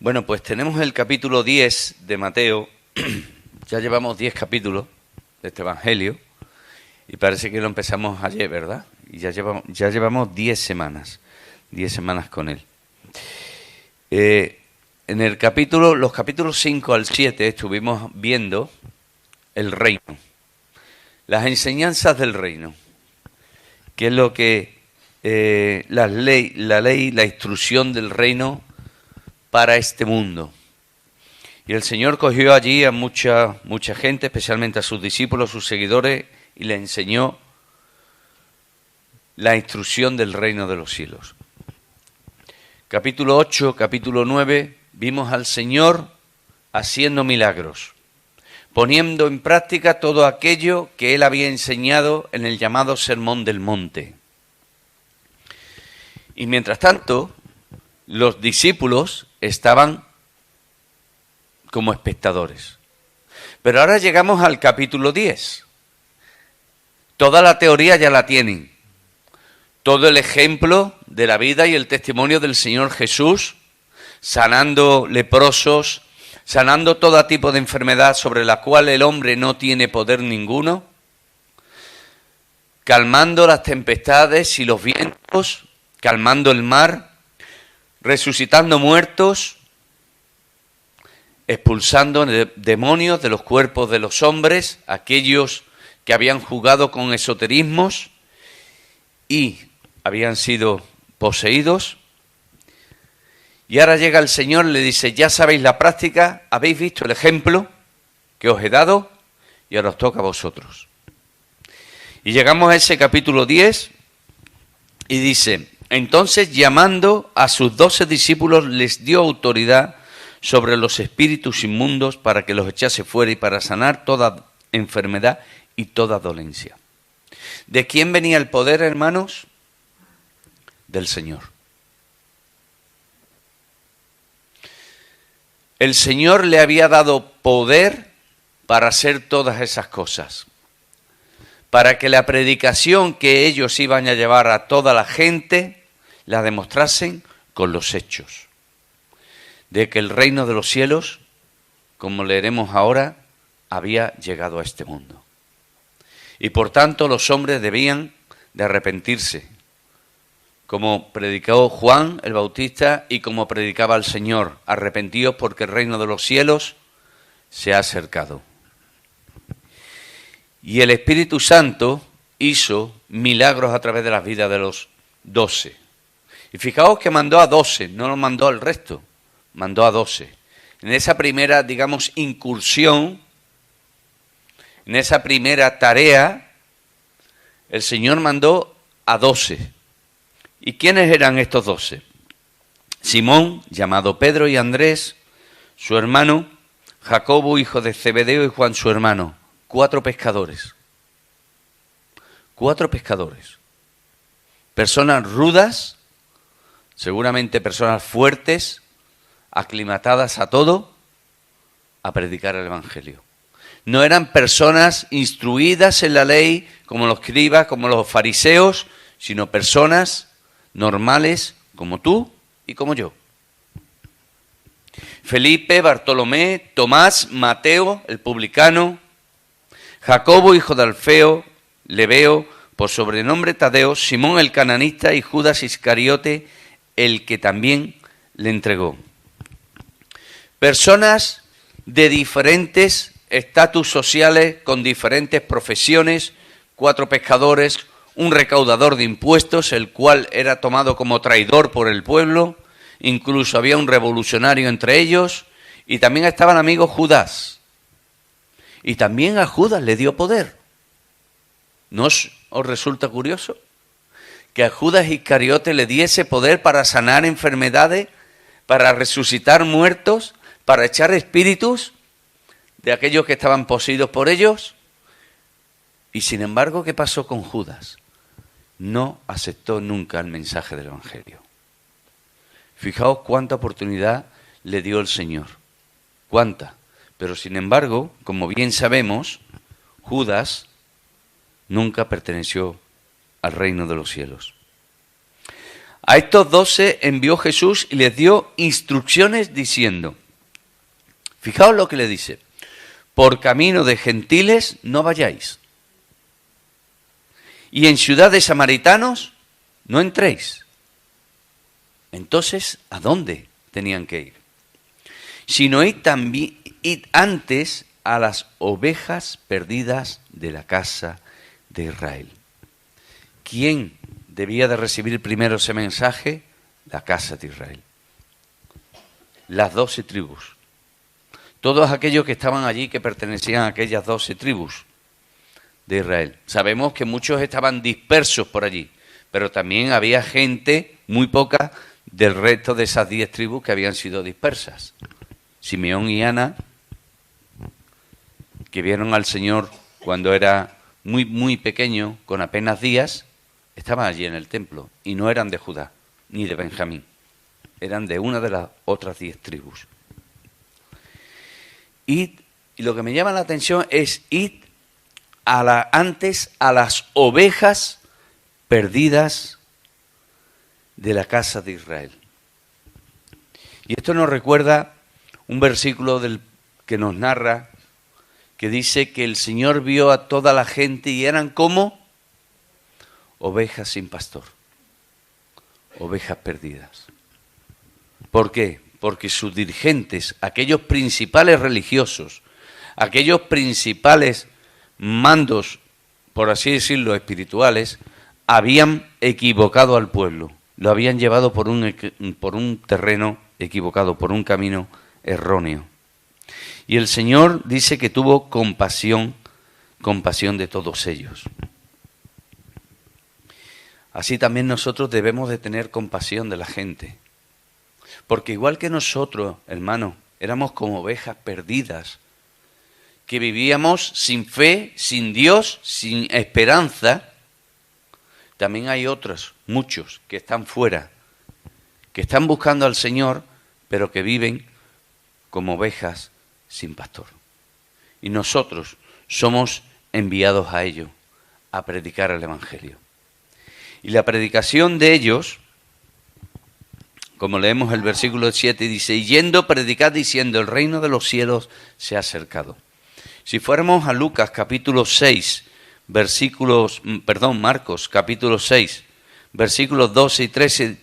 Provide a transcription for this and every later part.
Bueno, pues tenemos el capítulo 10 de Mateo. Ya llevamos 10 capítulos de este Evangelio y parece que lo empezamos ayer, ¿verdad? Y ya llevamos 10 semanas con él. En los capítulos 5 al 7 estuvimos viendo el reino, las enseñanzas del reino, que es lo que la ley, la instrucción del reino para este mundo. Y el Señor cogió allí a mucha gente, especialmente a sus discípulos, sus seguidores, y le enseñó la instrucción del reino de los cielos. Capítulo 8, capítulo 9, vimos al Señor haciendo milagros, poniendo en práctica todo aquello que Él había enseñado en el llamado Sermón del Monte. Y mientras tanto, los discípulos estaban como espectadores. Pero ahora llegamos al capítulo 10. Toda la teoría ya la tienen. Todo el ejemplo de la vida y el testimonio del Señor Jesús, sanando leprosos, sanando todo tipo de enfermedad sobre la cual el hombre no tiene poder ninguno, calmando las tempestades y los vientos, calmando el mar, resucitando muertos, expulsando demonios de los cuerpos de los hombres, aquellos que habían jugado con esoterismos y habían sido poseídos. Y ahora llega el Señor y le dice: ya sabéis la práctica, habéis visto el ejemplo que os he dado y ahora os toca a vosotros. Y llegamos a ese capítulo 10 y dice: entonces, llamando a sus 12 discípulos, les dio autoridad sobre los espíritus inmundos para que los echase fuera y para sanar toda enfermedad y toda dolencia. ¿De quién venía el poder, hermanos? Del Señor. El Señor le había dado poder para hacer todas esas cosas, para que la predicación que ellos iban a llevar a toda la gente la demostrasen con los hechos, de que el reino de los cielos, como leeremos ahora, había llegado a este mundo. Y por tanto los hombres debían de arrepentirse, como predicó Juan el Bautista y como predicaba el Señor: arrepentíos porque el reino de los cielos se ha acercado. Y el Espíritu Santo hizo milagros a través de las vidas de los 12. Y fijaos que mandó a 12, no lo mandó al resto, mandó a 12. En esa primera, digamos, incursión, en esa primera tarea, el Señor mandó a 12. ¿Y quiénes eran estos 12? Simón, llamado Pedro, y Andrés, su hermano, Jacobo, hijo de Zebedeo, y Juan, su hermano. 4 pescadores. 4 pescadores. Personas rudas, seguramente personas fuertes, aclimatadas a todo, a predicar el Evangelio. No eran personas instruidas en la ley como los escribas, como los fariseos, sino personas normales como tú y como yo. Felipe, Bartolomé, Tomás, Mateo, el publicano, Jacobo, hijo de Alfeo, Lebeo, por sobrenombre Tadeo, Simón el cananista y Judas Iscariote, el que también le entregó. Personas de diferentes estatus sociales, con diferentes profesiones, 4 pescadores, un recaudador de impuestos, el cual era tomado como traidor por el pueblo, incluso había un revolucionario entre ellos, y también estaba el amigo Judas. Y también a Judas le dio poder. ¿No os resulta curioso? Que a Judas Iscariote le diese poder para sanar enfermedades, para resucitar muertos, para echar espíritus de aquellos que estaban poseídos por ellos. Y sin embargo, ¿qué pasó con Judas? No aceptó nunca el mensaje del Evangelio. Fijaos cuánta oportunidad le dio el Señor. Cuánta. Pero sin embargo, como bien sabemos, Judas nunca perteneció al reino de los cielos. A estos 12 envió Jesús y les dio instrucciones diciendo, fijaos lo que le dice, por camino de gentiles no vayáis, y en ciudad de samaritanos no entréis. Entonces, ¿a dónde tenían que ir? Sino id antes a las ovejas perdidas de la casa de Israel. ¿Quién debía de recibir primero ese mensaje? La casa de Israel. Las 12 tribus. Todos aquellos que estaban allí que pertenecían a aquellas 12 tribus de Israel. Sabemos que muchos estaban dispersos por allí, pero también había gente, muy poca, del resto de esas 10 tribus que habían sido dispersas. Simeón y Ana, que vieron al Señor cuando era muy, muy pequeño, con apenas días, estaban allí en el templo y no eran de Judá ni de Benjamín, eran de una de las otras 10 tribus. Y lo que me llama la atención es ir antes a las ovejas perdidas de la casa de Israel. Y esto nos recuerda un versículo que nos narra, que dice que el Señor vio a toda la gente y eran como ovejas sin pastor, ovejas perdidas. ¿Por qué? Porque sus dirigentes, aquellos principales religiosos, aquellos principales mandos, por así decirlo, espirituales, habían equivocado al pueblo, lo habían llevado por un terreno equivocado, por un camino erróneo. Y el Señor dice que tuvo compasión de todos ellos. Así también nosotros debemos de tener compasión de la gente. Porque igual que nosotros, hermanos, éramos como ovejas perdidas, que vivíamos sin fe, sin Dios, sin esperanza, también hay otros, muchos, que están fuera, que están buscando al Señor, pero que viven como ovejas sin pastor. Y nosotros somos enviados a ellos, a predicar el Evangelio. Y la predicación de ellos, como leemos el versículo 7, dice, y yendo predicad diciendo, el reino de los cielos se ha acercado. Si fuéramos a Lucas capítulo 6, Marcos capítulo 6, versículos 12 y 13,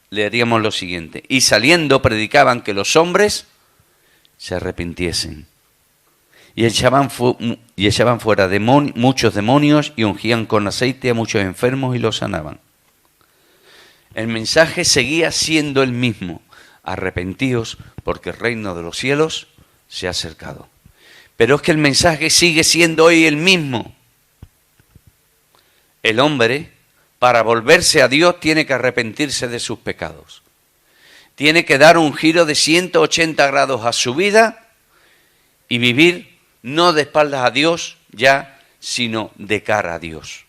leeríamos lo siguiente. Y saliendo predicaban que los hombres se arrepintiesen. Y echaban fuera muchos demonios y ungían con aceite a muchos enfermos y los sanaban. El mensaje seguía siendo el mismo. Arrepentíos porque el reino de los cielos se ha acercado. Pero es que el mensaje sigue siendo hoy el mismo. El hombre, para volverse a Dios, tiene que arrepentirse de sus pecados. Tiene que dar un giro de 180 grados a su vida y vivir no de espaldas a Dios ya, sino de cara a Dios.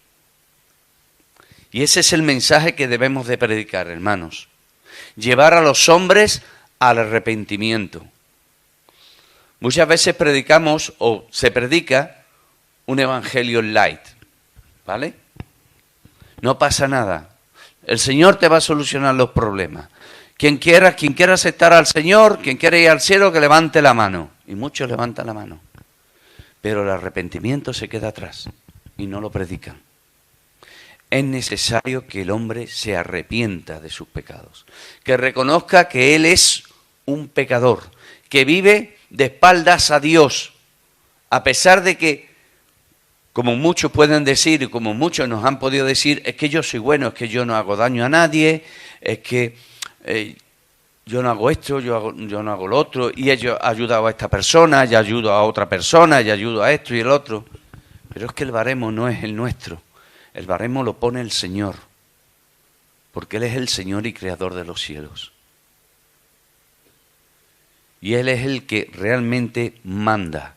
Y ese es el mensaje que debemos de predicar, hermanos. Llevar a los hombres al arrepentimiento. Muchas veces predicamos o se predica un evangelio light, ¿vale? No pasa nada. El Señor te va a solucionar los problemas. Quien quiera aceptar al Señor, quien quiera ir al cielo, que levante la mano. Y muchos levantan la mano. Pero el arrepentimiento se queda atrás y no lo predican. Es necesario que el hombre se arrepienta de sus pecados, que reconozca que él es un pecador, que vive de espaldas a Dios, a pesar de que, como muchos pueden decir y como muchos nos han podido decir, es que yo soy bueno, es que yo no hago daño a nadie, es que yo no hago esto, yo no hago lo otro, y he ayudado a esta persona, ya ayudo a otra persona, ya ayudo a esto y el otro. Pero es que el baremo no es el nuestro, el baremo lo pone el Señor, porque Él es el Señor y Creador de los cielos. Y Él es el que realmente manda,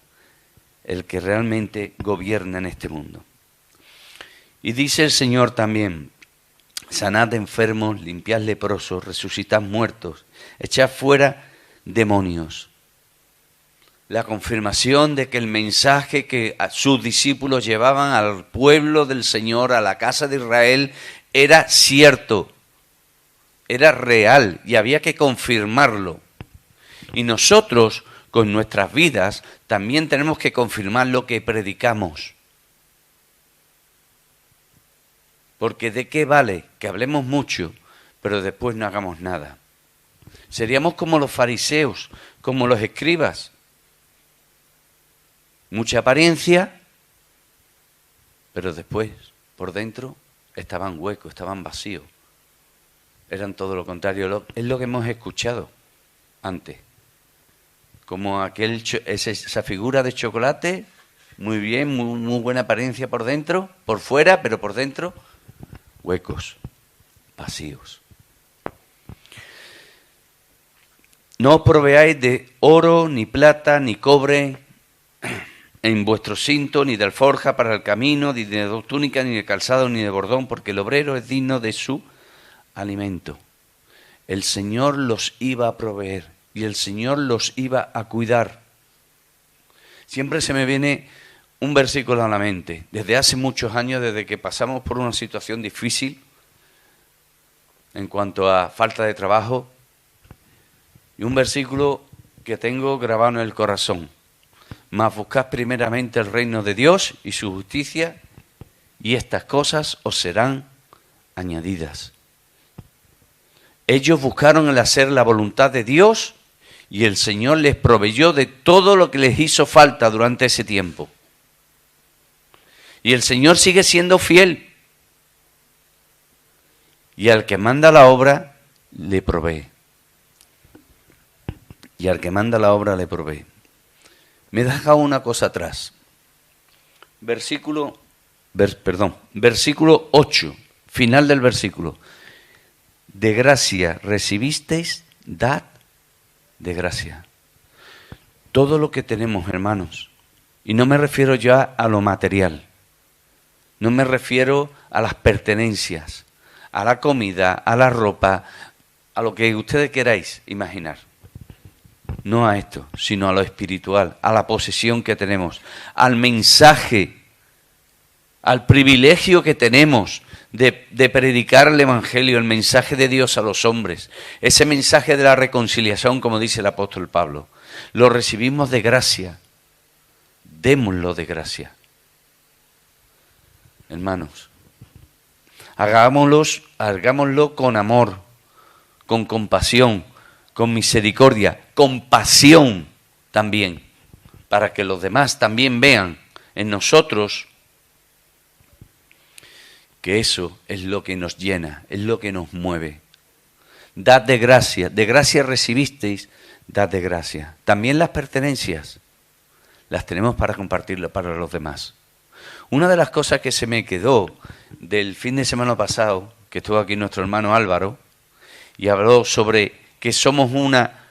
el que realmente gobierna en este mundo. Y dice el Señor también, sanad enfermos, limpiad leprosos, resucitad muertos, echad fuera demonios. La confirmación de que el mensaje que sus discípulos llevaban al pueblo del Señor, a la casa de Israel, era cierto. era real y había que confirmarlo. Y nosotros, con nuestras vidas, también tenemos que confirmar lo que predicamos. Porque ¿de qué vale que hablemos mucho, pero después no hagamos nada? Seríamos como los fariseos, como los escribas. Mucha apariencia, pero después, por dentro, estaban huecos, estaban vacíos. Eran todo lo contrario. Es lo que hemos escuchado antes. Como esa figura de chocolate, muy bien, muy buena apariencia por dentro, por fuera, pero por dentro, huecos, vacíos. No os proveáis de oro, ni plata, ni cobre en vuestro cinto, ni de alforja para el camino, ni de dos túnicas, ni de calzado, ni de bordón, porque el obrero es digno de su alimento. El Señor los iba a proveer y el Señor los iba a cuidar. Siempre se me viene un versículo a la mente. Desde hace muchos años, desde que pasamos por una situación difícil en cuanto a falta de trabajo, y un versículo que tengo grabado en el corazón. Mas buscad primeramente el reino de Dios y su justicia, y estas cosas os serán añadidas. Ellos buscaron el hacer la voluntad de Dios y el Señor les proveyó de todo lo que les hizo falta durante ese tiempo. Y el Señor sigue siendo fiel. Y al que manda la obra, le provee. Y al que manda la obra, le provee. Me he dejado una cosa atrás. Versículo 8, final del versículo. De gracia recibisteis, dad de gracia. Todo lo que tenemos, hermanos, y no me refiero ya a lo material, no me refiero a las pertenencias, a la comida, a la ropa, a lo que ustedes queráis imaginar. No a esto, sino a lo espiritual, a la posesión que tenemos, al mensaje, al privilegio que tenemos de predicar el Evangelio, el mensaje de Dios a los hombres, ese mensaje de la reconciliación, como dice el apóstol Pablo. Lo recibimos de gracia, démoslo de gracia. Hermanos, hagámoslo con amor, con compasión, con misericordia, con pasión también, para que los demás también vean en nosotros que eso es lo que nos llena, es lo que nos mueve. Dad de gracia recibisteis, dad de gracia. También las pertenencias las tenemos para compartirlas para los demás. Una de las cosas que se me quedó del fin de semana pasado, que estuvo aquí nuestro hermano Álvaro, y habló sobre que somos una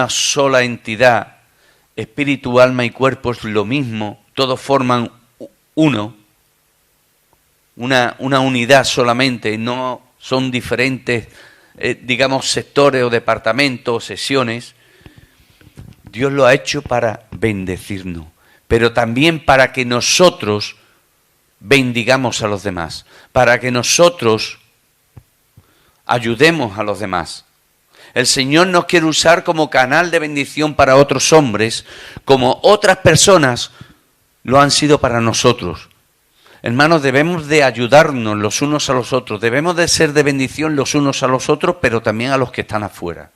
sola entidad, espíritu, alma y cuerpo es lo mismo, todos forman uno, una unidad solamente, no son diferentes, sectores o departamentos o sesiones. Dios lo ha hecho para bendecirnos, pero también para que nosotros bendigamos a los demás, para que nosotros ayudemos a los demás. El Señor nos quiere usar como canal de bendición para otros hombres, como otras personas lo han sido para nosotros. Hermanos, debemos de ayudarnos los unos a los otros, debemos de ser de bendición los unos a los otros, pero también a los que están afuera.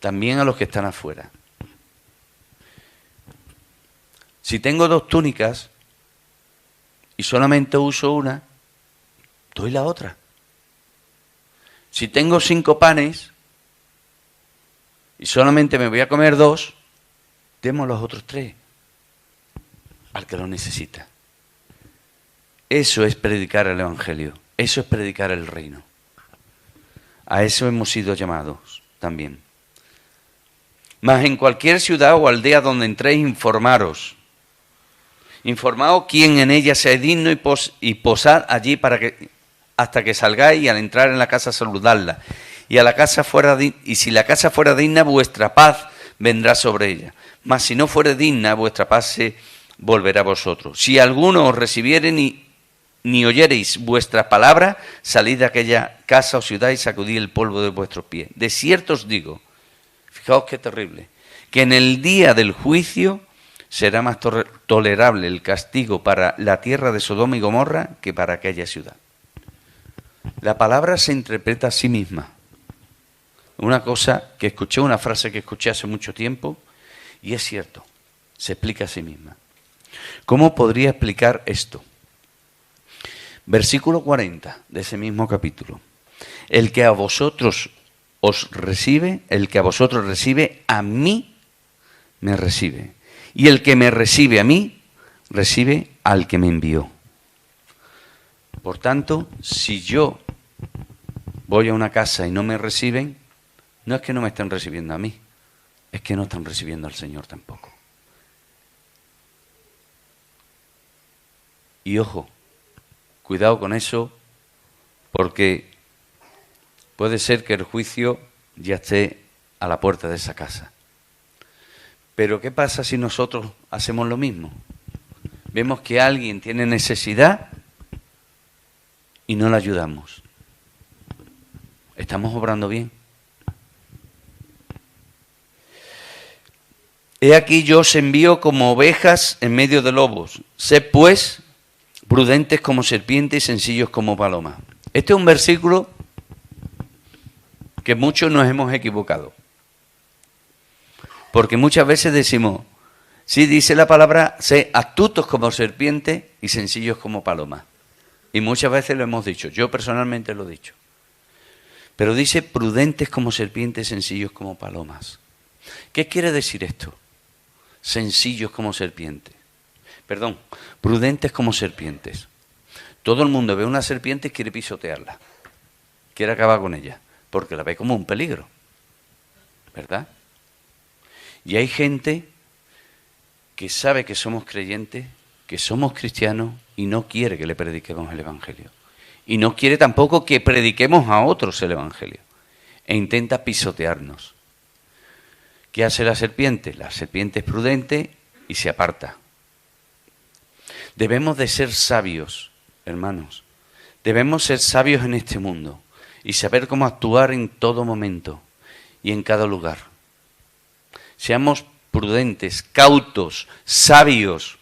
También a los que están afuera. Si tengo 2 túnicas y solamente uso una, doy la otra. Si tengo 5 panes y solamente me voy a comer 2, demos los otros 3 al que lo necesita. Eso es predicar el Evangelio, eso es predicar el reino. A eso hemos sido llamados también. Mas en cualquier ciudad o aldea donde entréis, informaos quién en ella sea digno y posad allí hasta que salgáis, y al entrar en la casa saludadla. Y si la casa fuera digna, vuestra paz vendrá sobre ella. Mas si no fuere digna, vuestra paz se volverá a vosotros. Si alguno os recibieren y ni oyereis vuestra palabra, salid de aquella casa o ciudad y sacudid el polvo de vuestros pies. De cierto os digo, fijaos qué terrible, que en el día del juicio será más tolerable el castigo para la tierra de Sodoma y Gomorra que para aquella ciudad. La palabra se interpreta a sí misma. Una frase que escuché hace mucho tiempo, y es cierto, se explica a sí misma. ¿Cómo podría explicar esto? Versículo 40 de ese mismo capítulo. El que a vosotros recibe, a mí me recibe. Y el que me recibe a mí, recibe al que me envió. Por tanto, si yo voy a una casa y no me reciben, no es que no me estén recibiendo a mí, es que no están recibiendo al Señor tampoco. Y ojo, cuidado con eso, porque puede ser que el juicio ya esté a la puerta de esa casa. Pero ¿qué pasa si nosotros hacemos lo mismo? Vemos que alguien tiene necesidad y no le ayudamos. ¿Estamos obrando bien? He aquí yo os envío como ovejas en medio de lobos. Sed pues prudentes como serpientes y sencillos como palomas. Este es un versículo que muchos nos hemos equivocado. Porque muchas veces decimos, sí dice la palabra, sé astutos como serpientes y sencillos como palomas. Y muchas veces lo hemos dicho, yo personalmente lo he dicho. Pero dice prudentes como serpientes, sencillos como palomas. ¿Qué quiere decir esto? Sencillos como serpientes. Perdón, prudentes como serpientes. Todo el mundo ve una serpiente y quiere pisotearla. Quiere acabar con ella, porque la ve como un peligro. ¿Verdad? Y hay gente que sabe que somos creyentes, que somos cristianos y no quiere que le prediquemos el Evangelio. Y no quiere tampoco que prediquemos a otros el Evangelio. E intenta pisotearnos. ¿Qué hace la serpiente? La serpiente es prudente y se aparta. Debemos de ser sabios, hermanos. Debemos ser sabios en este mundo y saber cómo actuar en todo momento y en cada lugar. Seamos prudentes, cautos, sabios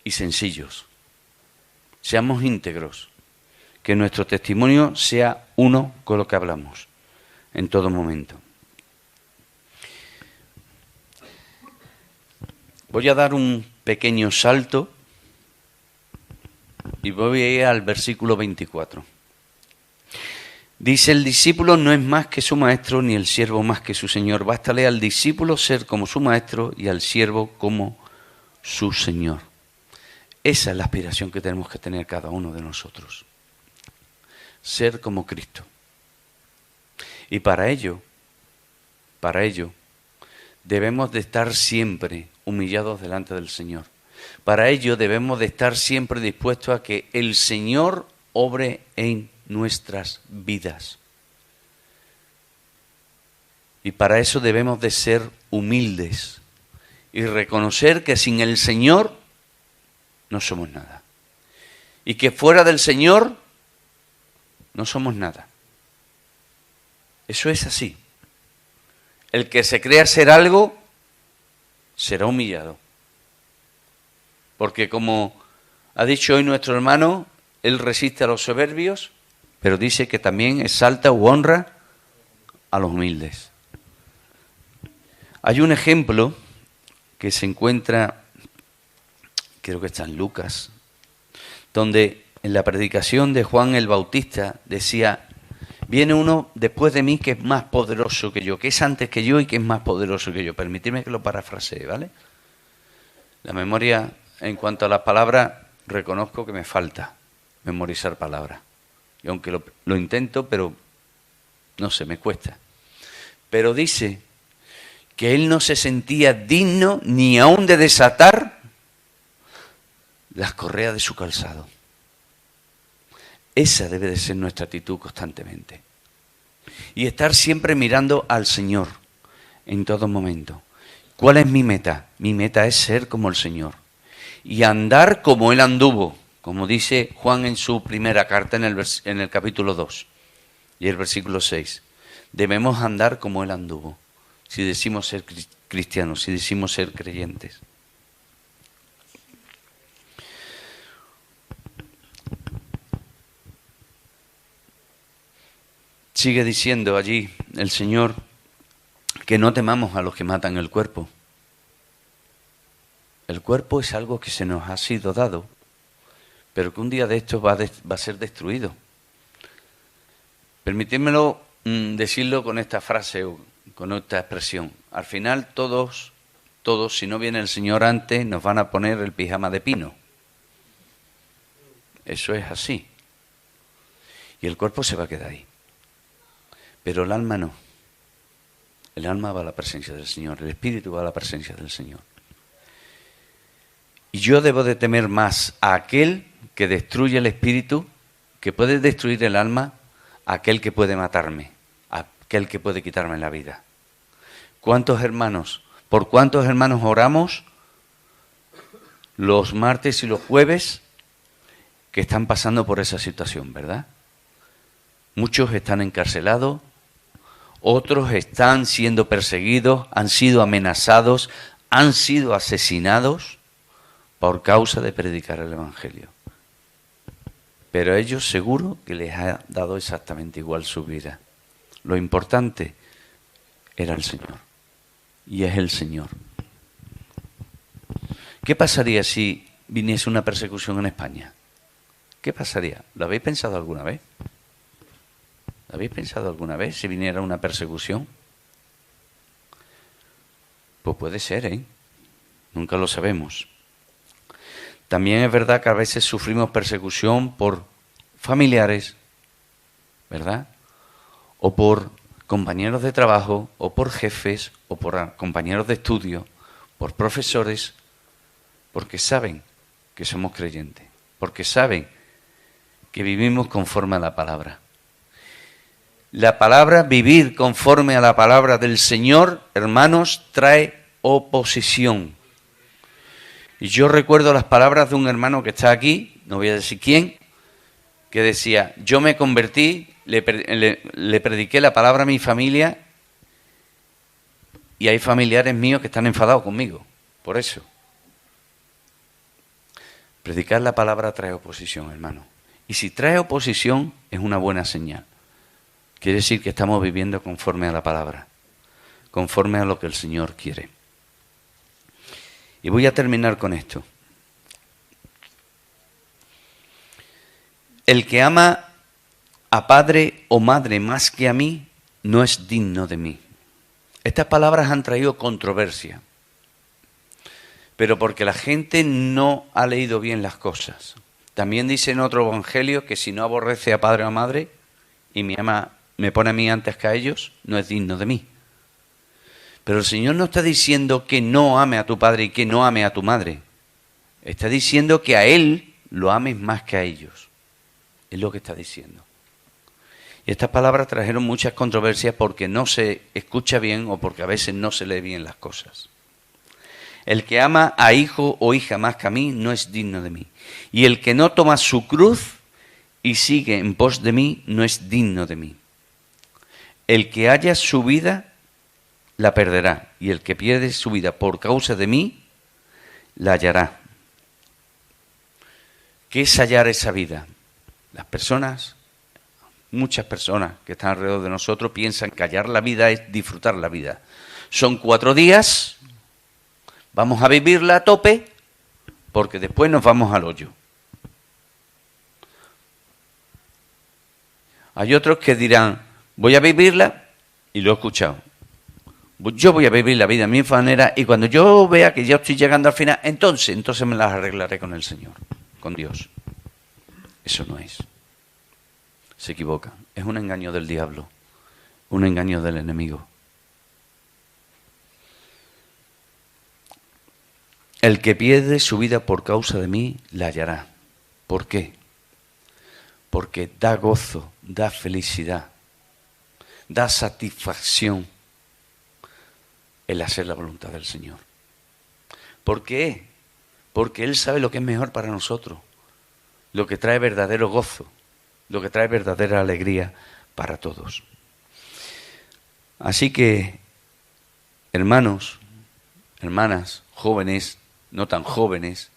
y sencillos. Seamos íntegros. Que nuestro testimonio sea uno con lo que hablamos en todo momento. Voy a dar un pequeño salto y voy a ir al versículo 24. Dice, el discípulo no es más que su maestro, ni el siervo más que su señor. Bástale al discípulo ser como su maestro y al siervo como su señor. Esa es la aspiración que tenemos que tener cada uno de nosotros. Ser como Cristo. Y para ello, debemos de estar siempre humillados delante del Señor. Para ello debemos de estar siempre dispuestos a que el Señor obre en nuestras vidas. Y para eso debemos de ser humildes y reconocer que sin el Señor no somos nada. Y que fuera del Señor no somos nada. Eso es así. El que se crea ser algo será humillado. Porque como ha dicho hoy nuestro hermano, él resiste a los soberbios, pero dice que también exalta u honra a los humildes. Hay un ejemplo que se encuentra, creo que está en Lucas, donde en la predicación de Juan el Bautista decía, viene uno después de mí que es más poderoso que yo, que es antes que yo y que es más poderoso que yo. Permitidme que lo parafrasee, ¿vale? La memoria, en cuanto a las palabras, reconozco que me falta memorizar palabras. Y aunque lo intento, pero no sé, me cuesta. Pero dice que él no se sentía digno ni aún de desatar las correas de su calzado. Esa debe de ser nuestra actitud constantemente. Y estar siempre mirando al Señor en todo momento. ¿Cuál es mi meta? Mi meta es ser como el Señor. y andar como Él anduvo, como dice Juan en su primera carta en el capítulo 2 y el versículo 6. Debemos andar como Él anduvo, si decimos ser cristianos, si decimos ser creyentes. Sigue diciendo allí el Señor que no temamos a los que matan el cuerpo. El cuerpo es algo que se nos ha sido dado, pero que un día de estos va a ser destruido. Permitidmelo decirlo con esta frase o con esta expresión. Al final todos, si no viene el Señor antes, nos van a poner el pijama de pino. Eso es así. Y el cuerpo se va a quedar ahí. Pero el alma no. El alma va a la presencia del Señor, el espíritu va a la presencia del Señor. Y yo debo de temer más a aquel que destruye el espíritu, que puede destruir el alma, a aquel que puede matarme, a aquel que puede quitarme la vida. ¿Cuántos hermanos? ¿Por cuántos hermanos oramos los martes y los jueves que están pasando por esa situación, verdad? Muchos están encarcelados, otros están siendo perseguidos, han sido amenazados, han sido asesinados por causa de predicar el Evangelio. Pero a ellos seguro que les ha dado exactamente igual su vida. Lo importante era el Señor. Y es el Señor. ¿Qué pasaría si viniese una persecución en España? ¿Qué pasaría? ¿Lo habéis pensado alguna vez? ¿Lo habéis pensado alguna vez si viniera una persecución? Pues puede ser, ¿eh? Nunca lo sabemos. También es verdad que a veces sufrimos persecución por familiares, ¿verdad? O por compañeros de trabajo, o por jefes, o por compañeros de estudio, por profesores, porque saben que somos creyentes, porque saben que vivimos conforme a la palabra. La palabra, vivir conforme a la palabra del Señor, hermanos, trae oposición. Y yo recuerdo las palabras de un hermano que está aquí, no voy a decir quién, que decía, yo me convertí, le prediqué la palabra a mi familia y hay familiares míos que están enfadados conmigo, por eso. Predicar la palabra trae oposición, hermano. Y si trae oposición, es una buena señal. Quiere decir que estamos viviendo conforme a la palabra, conforme a lo que el Señor quiere. Y voy a terminar con esto. El que ama a padre o madre más que a mí, no es digno de mí. Estas palabras han traído controversia, pero porque la gente no ha leído bien las cosas. También dice en otro evangelio que si no aborrece a padre o a madre y me pone a mí antes que a ellos, no es digno de mí. Pero el Señor no está diciendo que no ame a tu padre y que no ame a tu madre. Está diciendo que a Él lo ames más que a ellos. Es lo que está diciendo. Y estas palabras trajeron muchas controversias porque no se escucha bien o porque a veces no se lee bien las cosas. El que ama a hijo o hija más que a mí no es digno de mí. Y el que no toma su cruz y sigue en pos de mí no es digno de mí. El que haya su vida la perderá, y el que pierde su vida por causa de mí, la hallará. ¿Qué es hallar esa vida? Las personas, muchas personas que están alrededor de nosotros piensan que hallar la vida es disfrutar la vida. Son 4 días, vamos a vivirla a tope, porque después nos vamos al hoyo. Hay otros que dirán, voy a vivirla, y lo he escuchado. Yo voy a vivir la vida a mi manera y cuando yo vea que ya estoy llegando al final, entonces me las arreglaré con el Señor, con Dios. Eso no es. Se equivocan. Es un engaño del diablo, un engaño del enemigo. El que pierde su vida por causa de mí, la hallará. ¿Por qué? Porque da gozo, da felicidad, da satisfacción el hacer la voluntad del Señor. ¿Por qué? porque Él sabe lo que es mejor para nosotros, lo que trae verdadero gozo, lo que trae verdadera alegría para todos. Así que, hermanos, hermanas, jóvenes, no tan jóvenes,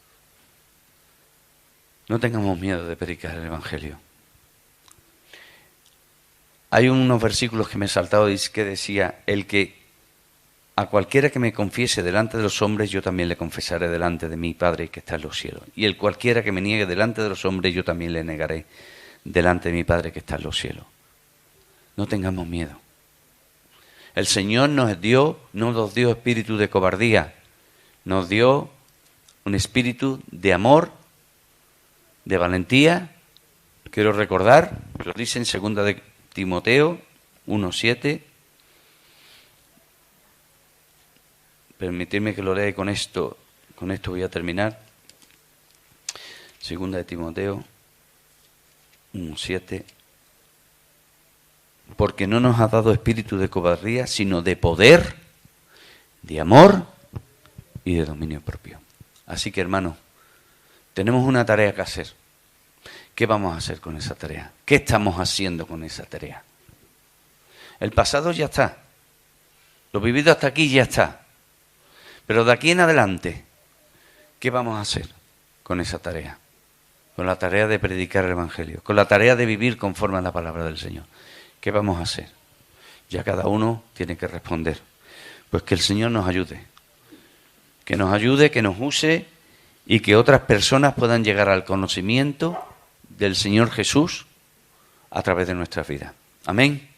no tengamos miedo de predicar el Evangelio. Hay unos versículos que me he saltado que decía, el que a cualquiera que me confiese delante de los hombres, yo también le confesaré delante de mi Padre que está en los cielos. Y el cualquiera que me niegue delante de los hombres, yo también le negaré delante de mi Padre que está en los cielos. No tengamos miedo. El Señor no nos dio espíritu de cobardía, nos dio un espíritu de amor, de valentía. Quiero recordar, lo dice en 2 de Timoteo 1:7. Permitidme que lo lea y con esto voy a terminar. 2 de Timoteo 1:7. Porque no nos ha dado espíritu de cobardía, sino de poder, de amor y de dominio propio. Así que, hermanos, tenemos una tarea que hacer. ¿Qué vamos a hacer con esa tarea? ¿Qué estamos haciendo con esa tarea? El pasado ya está. Lo vivido hasta aquí ya está. Pero de aquí en adelante, ¿qué vamos a hacer con esa tarea? Con la tarea de predicar el Evangelio, con la tarea de vivir conforme a la palabra del Señor. ¿Qué vamos a hacer? Ya cada uno tiene que responder. Pues que el Señor nos ayude. Que nos ayude, que nos use y que otras personas puedan llegar al conocimiento del Señor Jesús a través de nuestras vidas. Amén.